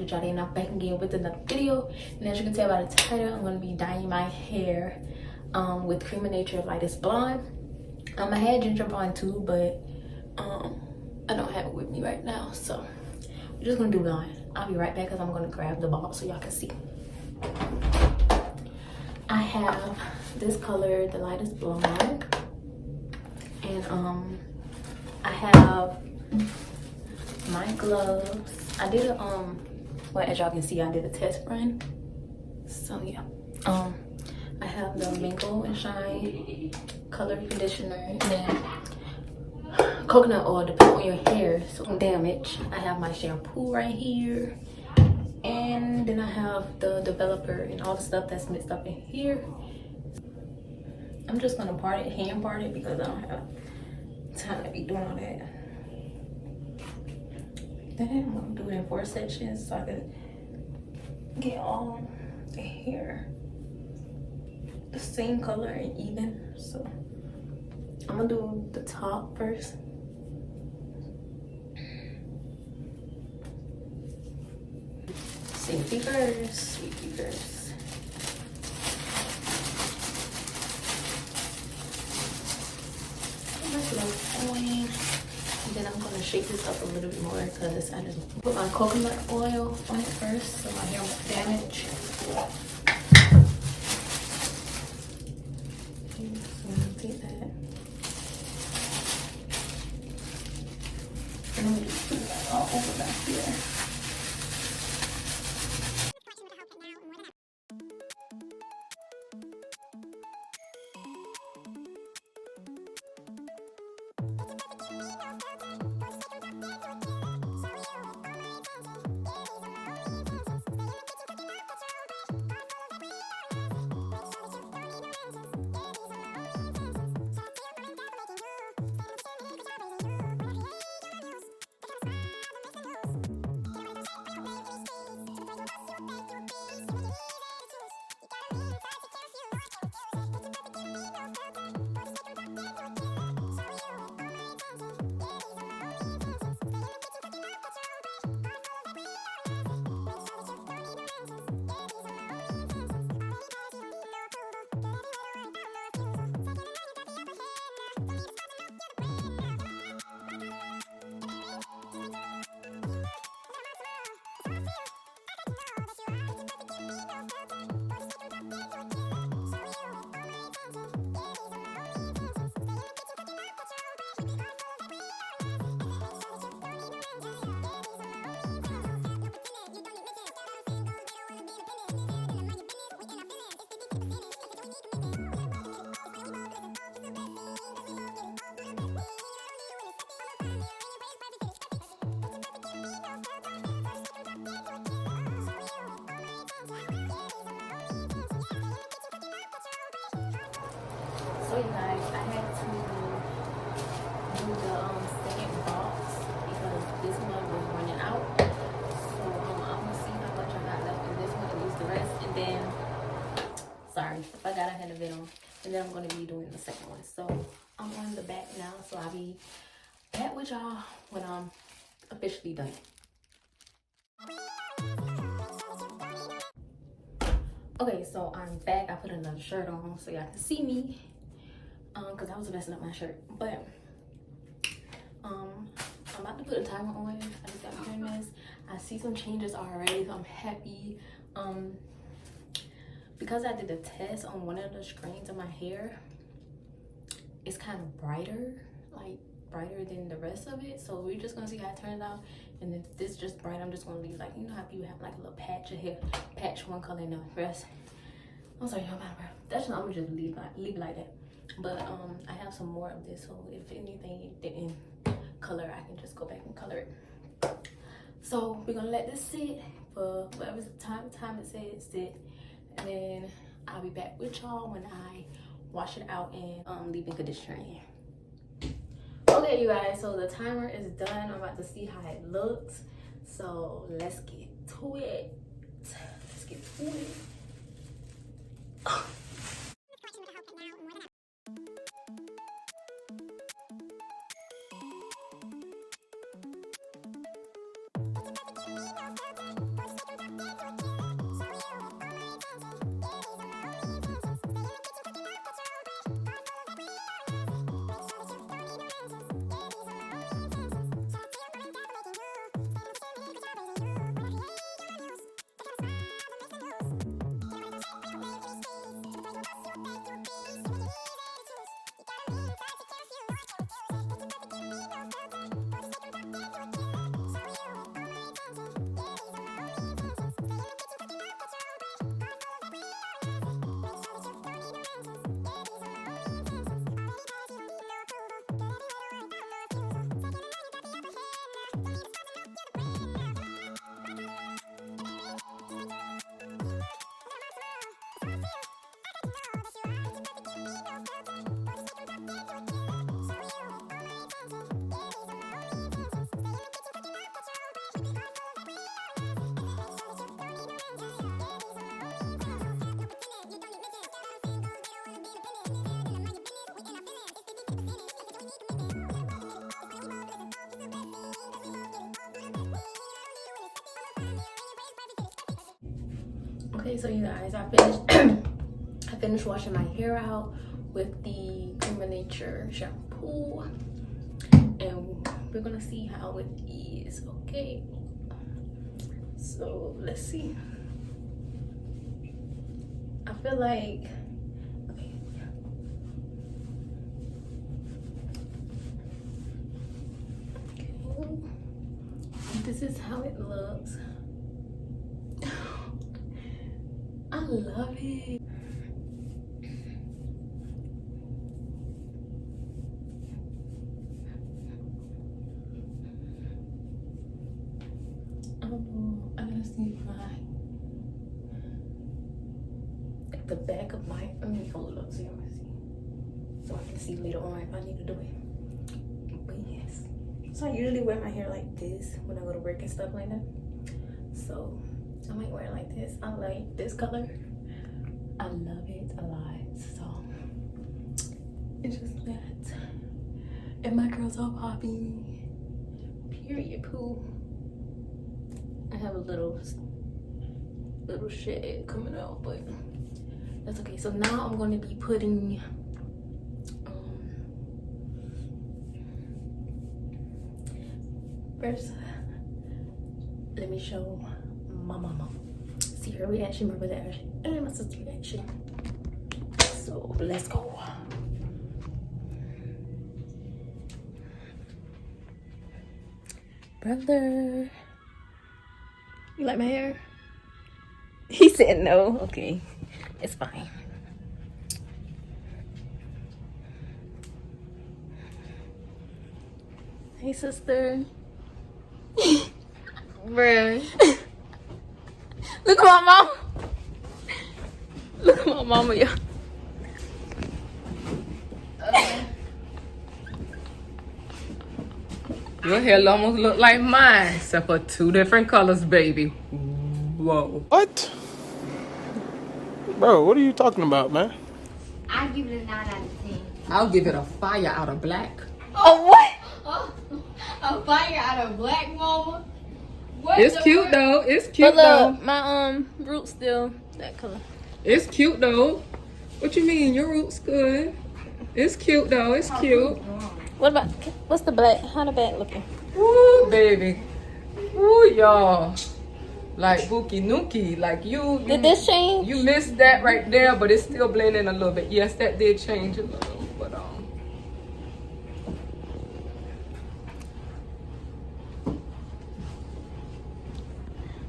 with y'all, and I'm back again with another video. And as you can tell by the title, I'm going to be dyeing my hair with Creme Lightest Blonde. I had ginger blonde too, but I don't have it with me right now, so we're just gonna do blonde. I'll be right back because I'm gonna grab the ball so y'all can see. I have this color, the lightest blonde, and I have my gloves. I did a well, as y'all can see, I did a test run, so yeah. I have the Mango and Shine color conditioner, and then coconut oil to put on your hair so it won't damage. I have my shampoo right here, and then I have the developer and all the stuff that's mixed up in here. I'm just gonna hand part it because I don't have time to be doing all that. Then I'm gonna do it in 4 sections so I can get all the hair the same color and even. So I'm gonna do the top first. Safety first, safety first. Much love oil. And then I'm gonna shake this up a little bit more because I just put my coconut oil on it first so my hair won't damage. Take that. And I'm just put that all over back here. So you guys, I had to do the second box because this one was running out. So I'm gonna see how much I got left in this one and use the rest. And then, sorry, if I got ahead of it on. And then I'm gonna be doing the second one. So I'm on the back now. So I'll be back with y'all when I'm officially done. Okay, so I'm back. I put another shirt on so y'all can see me. Because I was messing up my shirt, but I'm about to put a timer on. I just got my hair this. I see some changes already, so I'm happy. Because I did a test on one of the strands of my hair, it's kind of brighter, like brighter than the rest of it. So we're just gonna see how it turns out. And if this is just bright, I'm just gonna leave, like, you know how people have like a little patch of hair, patch one color and the rest. I'm sorry, y'all, that's not. I'm gonna just leave it like that. But I have some more of this, so if anything didn't color, I can just go back and color it. So we're gonna let this sit for whatever time it says sit, and then I'll be back with y'all when I wash it out and leave-in conditioner in. Okay, you guys, so the timer is done. I'm about to see how it looks, so let's get to it. Let's get to it. Okay, so you guys, I finished I finished washing my hair out with the Creme Nature shampoo, and we're gonna see how it is. Okay, so let's see. I feel like, okay, this is how it looks. I love it. I gotta see the back of my, let me hold it up so you can see, so I can see later on if I need to do it. But yes, so I usually wear my hair like this when I go to work and stuff like that. So I might wear it like this. I like this color. I love it a lot. So it's just that, and my curls are popping. Period. Poo. I have a little shade coming out, but that's okay. So now I'm going to be putting first, let me show my mama, see her reaction, my brother reaction, and my sister's reaction. So let's go. Brother, you like my hair? He said no. Okay, it's fine. Hey, sister. Bruh. Look at my mom. Look at my mama, y'all. Your hair almost look like mine, except for 2 different colors, baby. Whoa. What? Bro, what are you talking about, man? I give it a 9 out of 10. I'll give it a fire out of black. Oh, what? Oh, a fire out of black, mama. What It's the cute world? though. It's cute But look, though. my roots still that color. It's cute though. What you mean? Your roots good. It's cute though. It's cute. What about, what's the black? How the back looking? Woo, baby. Woo, y'all. Like Bookie Nookie. Like you. Did this change? You missed that right there, but it's still blending a little bit. Yes, that did change a little, but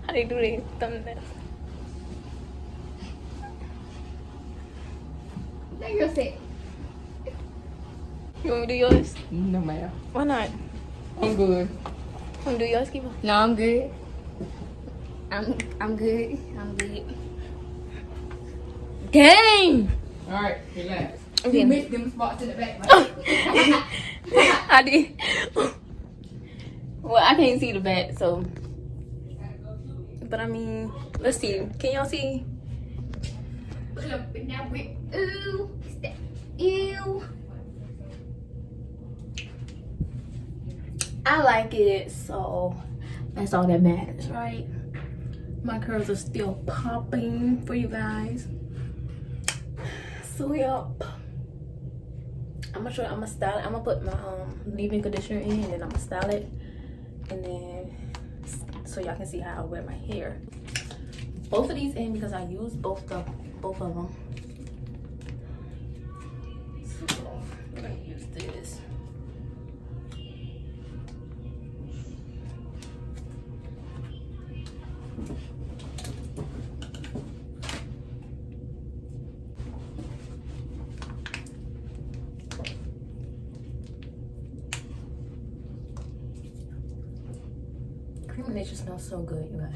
How they do their thumbnail? That girl said, You want me to do yours? no ma'am. Why not? I'm good. Want me to do yours, Kiva? no, I'm good. I'm good. I'm good. Dang! All right, relax. Okay. You missed them spots in the back, right? I did. Well, I can't see the back, so. But I mean, let's see. Can y'all see? Pull up in that whip. Ooh. Step. Ew. I like it, so that's all that matters, right? My curls are still popping for you guys. So yup. I'm gonna style it. I'm gonna put my leave-in conditioner in, and then I'm gonna style it, and then so y'all can see how I wear my hair. Both of these in because I use both of them. So we're gonna use this. Creme Nature smells so good, you guys.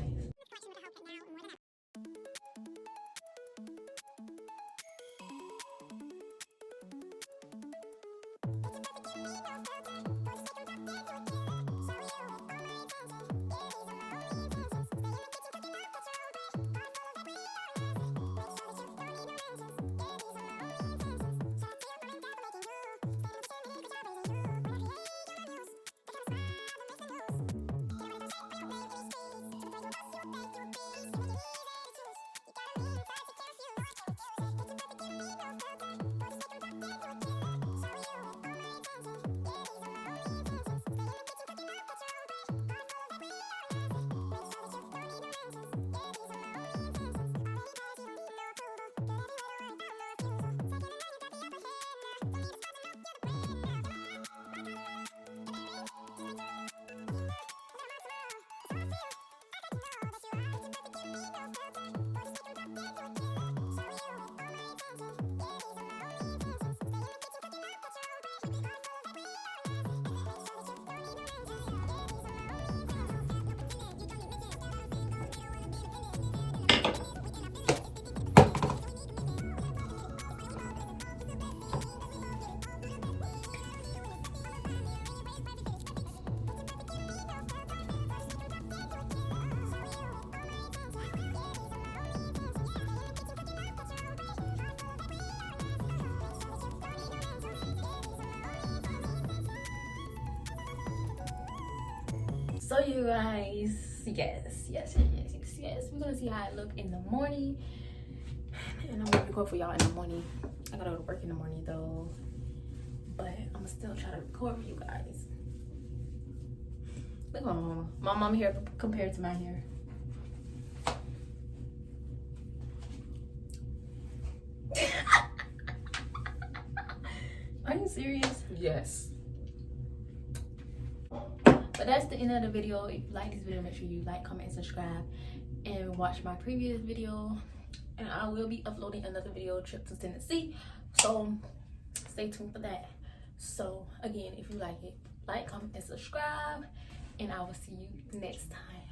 So you guys, yes, we're gonna see how I look in the morning, and I'm gonna record for y'all in the morning. I gotta go to work in the morning though, but I'm gonna still try to record for you guys. Look at my mama. My mama hair compared to my hair. Are you serious? Yes. But that's the end of the video. If you like this video, make sure you like, comment, and subscribe, and watch my previous video. And I will be uploading another video, trip to Tennessee, so stay tuned for that. So again, if you like it, like, comment, and subscribe, and I will see you next time.